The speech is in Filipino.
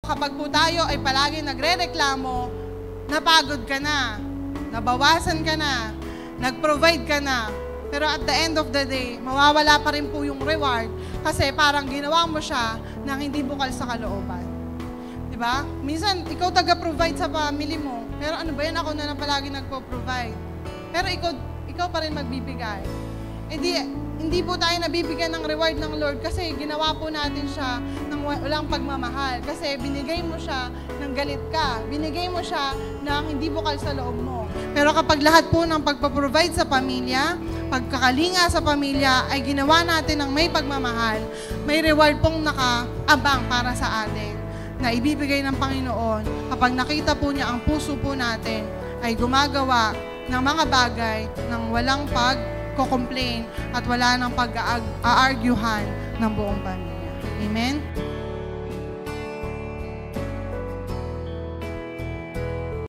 kapag po tayo ay palagi nagre-reklamo, napagod ka na, nabawasan ka na, nag-provide ka na, pero at the end of the day, mawawala pa rin po yung reward kasi parang ginawa mo siya nang hindi bukal sa kalooban. Diba? Minsan, ikaw taga-provide sa family mo, pero ano ba yan, ako na lang palagi nagpo-provide. Pero ikaw pa rin magbibigay. Hindi po tayo nabibigyan ng reward ng Lord kasi ginawa po natin siya ng walang pagmamahal. Kasi binigay mo siya ng galit ka. Binigay mo siya ng hindi bukal sa loob mo. Pero kapag lahat po ng pagpaprovide sa pamilya, pagkakalinga sa pamilya ay ginawa natin ng may pagmamahal, may reward pong nakaabang para sa atin na ibibigay ng Panginoon kapag nakita po niya ang puso po natin ay gumagawa ng mga bagay ng walang pag-complain at wala ng pag-aargyuhan ng buong pamilya. Amen?